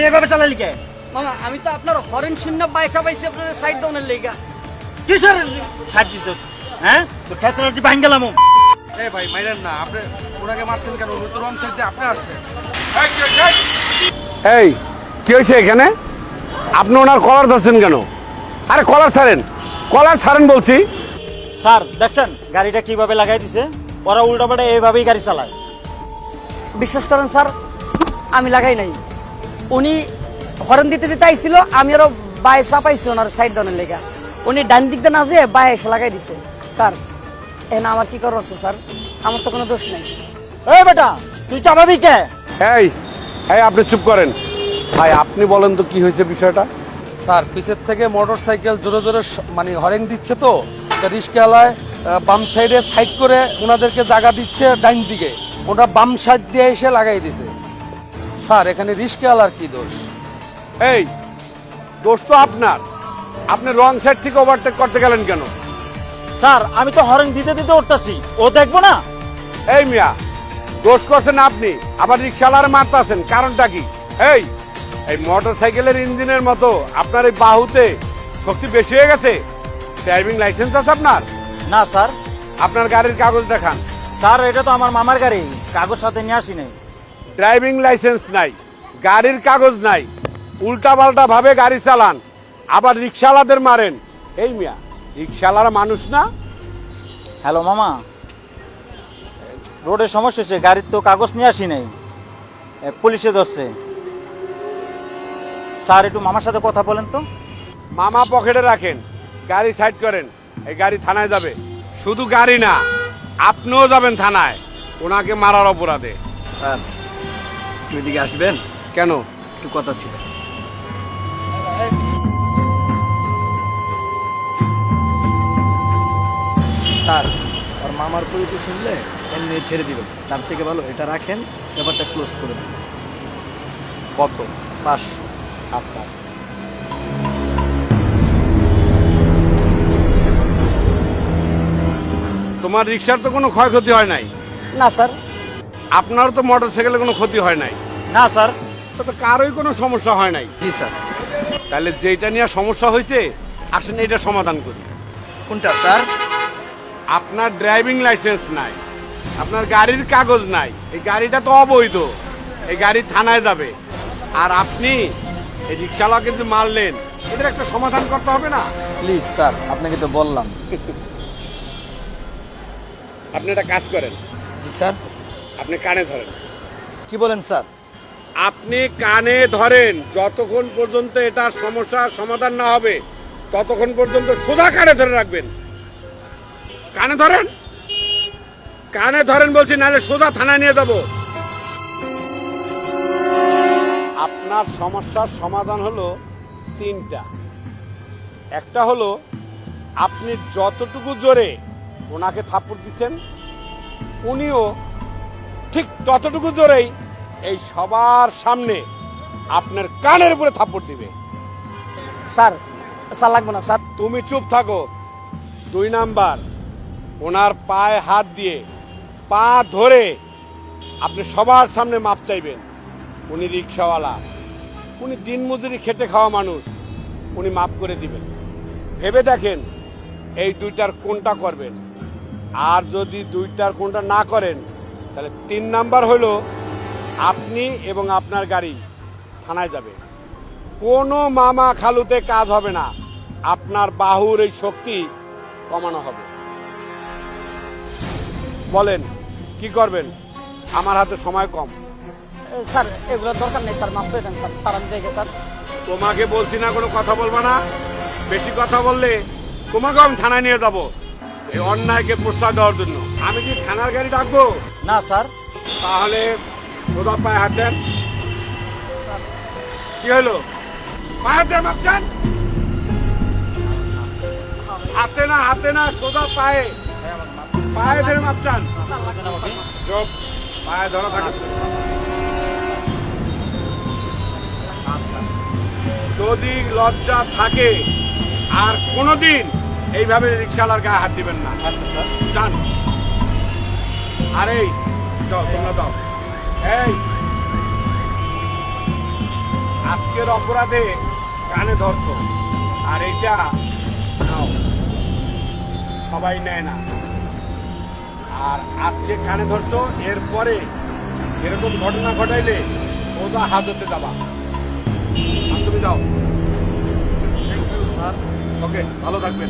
এভাবে চালালি কে? মামা আমি তো আপনার হরেন শূন্য বাইচা পাইছি আপনার সাইড ডাউনের লেগা। কিসের সাইড দিছ? হ্যাঁ তো ফ্যাসিলিটি ভাঙ গেলাম। এই ভাই মাইরেন না, আপনি ওনাকে মারছেন কেন? উনি তো রং সাইড দিয়ে আপনি আসছেন। এই কি হয়েছে এখানে? আপনি ওনার কলার ধরছেন কেন? আরে কলার ছাড়েন বলছি। স্যার দেখছেন গাড়িটা কিভাবে লাগাই দিছে? ওরা উল্টাপাল্টা এইভাবেই গাড়ি চালায়। বিশ্বাস করেন স্যার, আমি লাগাই নাই। উনি হরেন দিতে দিতে আইছিল, আমি আরো বাইচা পাইছি ওনার সাইড ডাউনের লেগা। উনি ডান দিক দিয়ে না যেয়ে বাই এসে লাগাই দিছে। স্যার এখন আমার কি করার আছে স্যার? আমার তো কোনো দোষ নাই। এই বেটা তুই চাপাবি কে? এই এই আপনি চুপ করেন। ভাই আপনি বলেন তো কি হয়েছে বিষয়টা? স্যার পিছের থেকে মোটর সাইকেল জোরে জোরে মানে হরেন দিচ্ছে, তো রিস্কাওয়ালায় বাম সাইডে সাইড করে ওনাদেরকে জায়গা দিচ্ছে ডাইন দিকে, ওটা বাম সাইড দিয়ে এসে লাগাই দিছে। স্যার এখানে রিস্কাওয়ালার কি দোষ? এই দোষ তো আপনার। আপনি রং সাইড থেকে ওভারটেক করতে গেলেন কেন? স্যার আমি তো হরেন দিতে দিতে উঠতাছি, ও দেখবো না? এই মিয়া দোষ করছেন আপনি, আবার রিক্সাওয়ালার মারতেছেন, কারণটা কি? এই এই মোটর সাইকেলের ইঞ্জিনের মতো আপনার এই বাহুতে শক্তি বেশি হয়ে গেছে। ড্রাইভিং লাইসেন্স আছে আপনার? না স্যার। আপনার গাড়ির কাগজ দেখান। স্যার এটা তো আমার মামার গাড়ি, কাগজ সাথে নিয়ে আসি নাই। ড্রাইভিং লাইসেন্স নাই, গাড়ির কাগজ নাই, উল্টা পাল্টা ভাবে গাড়ি চালান, আবার রিক্সাওয়ালাদের মারেন। এই মিয়া রিক্সাওয়ালারা মানুষ না? হ্যালো মামা, রোডের সমস্যা হচ্ছে, গাড়ির তো কাগজ নিয়ে আসি নাই, পুলিশে ধরছে। স্যার একটু মামার সাথে কথা বলেন তো। মামা পকেটে রাখেন, গাড়ি সাইড করেন, এই গাড়ি থানায় যাবে। শুধু গাড়ি না, আপনিও যাবেন থানায় ওনাকে মারার অপরাধে। স্যার তুই এদিকে আসবেন? কেন? একটু কথা ছিল। স্যার আর মামার পরিচয় শুনলে এমনি ছেড়ে দিবেন, তার থেকে ভালো এটা রাখেন, ব্যাপারটা ক্লোজ করে দেন। কত? 500। আচ্ছা তোমার রিক্সার তো কোনো ক্ষয়ক্ষতি হয় নাই? না স্যার। আপনারও তো মোটর সাইকেলে কোনো ক্ষতি হয় নাই? না স্যার। তো কারোই কোনো সমস্যা হয় নাই। জি স্যার। তাহলে যেটা নিয়ে সমস্যা হয়েছে আসেন এটা সমাধান করি। কোনটা স্যার? আপনার ড্রাইভিং লাইসেন্স নাই, আপনার গাড়ির কাগজ নাই, এই গাড়িটা তো অবৈধ, এই গাড়ি থানায় যাবে। আর আপনি এই রিক্সাওয়ালাকে যে মারলেন, এটার একটা সমাধান করতে হবে না? প্লিজ স্যার, আপনাকে তো বললাম। আপনি একটা কাজ করেন, জি স্যার। আপনি কানে ধরেন। কি বলেন স্যার? আপনি কানে ধরেন, যতক্ষণ পর্যন্ত এটার সমস্যার সমাধান না হবে ততক্ষণ পর্যন্ত সোজা কানে ধরে রাখবেন। কানে ধরেন, কানে ধরেন বলছি, নাহলে সোজা থানায় নিয়ে যাব। আপনার সমস্যার সমাধান হলো 3টা। একটা হলো আপনি যতটুকু জোরে ওনাকে থাপ্পড় দিচ্ছেন, উনিও ঠিক ততটুকু জোরেই এই সবার সামনে আপনার কানের উপরে থাপ্পড় দিবে। স্যার স্যার লাগবে না স্যার। তুমি চুপ থাকো। 2 নাম্বার, ওনার পায়ে হাত দিয়ে পা ধরে আপনি সবার সামনে মাপ চাইবেন। উনি রিক্সাওয়ালা, উনি দিনমজুরি খেটে খাওয়া মানুষ, উনি মাপ করে দিবেন। ভেবে দেখেন এই 2টার কোনটা করবেন। আর যদি 2টার কোনটা না করেন, তাহলে 3 নাম্বার হলো আপনি এবং আপনার গাড়ি থানায় যাবে। কোনো মামা খালুতে কাজ হবে না, আপনার বাহুর এই শক্তি কমানো হবে। বলেন কি করবেন? আমার হাতে সময় কম। স্যার এগুলো দরকার নেই স্যার, মাফ করে দেন স্যার। স্যার আমি যাই গে স্যার। তোমাকে বলছি না কোনো কথা বলবা না। বেশি কথা বললে তোমাকেও আমি থানায় নিয়ে যাবো, এই অন্যায়কে প্রশ্রয় দেওয়ার জন্য। আমি কি থানার গাড়ি ডাকবো? না স্যার। তাহলে সোজা পায়ে হাত দেন। কি হলো? পায়ে হাত দেন, ভাবছেন? হাতে না, হাতে না, সোজা পায়ে, পায়ে ধরে মাপচান। চুপ, পায়ে ধরা থাকে। আচ্ছা, যদি লজ্জা থাকে আর কোনোদিন এইভাবে রিক্সাওয়ালার গায়ে হাত দিবেন না। যান। আর এই যাও, তোমরা যাও। এই আজকের অপরাধে কানে ধরছো, আর এটা নাও, সবাই নেয় না। আর আজকে কানে ধরছো, এরপরে এরকম ঘটনা ঘটাইলে ওটা হাজতে যাবা। আর তুমি যাও। Thank you sir. ওকে, ভালো থাকবেন।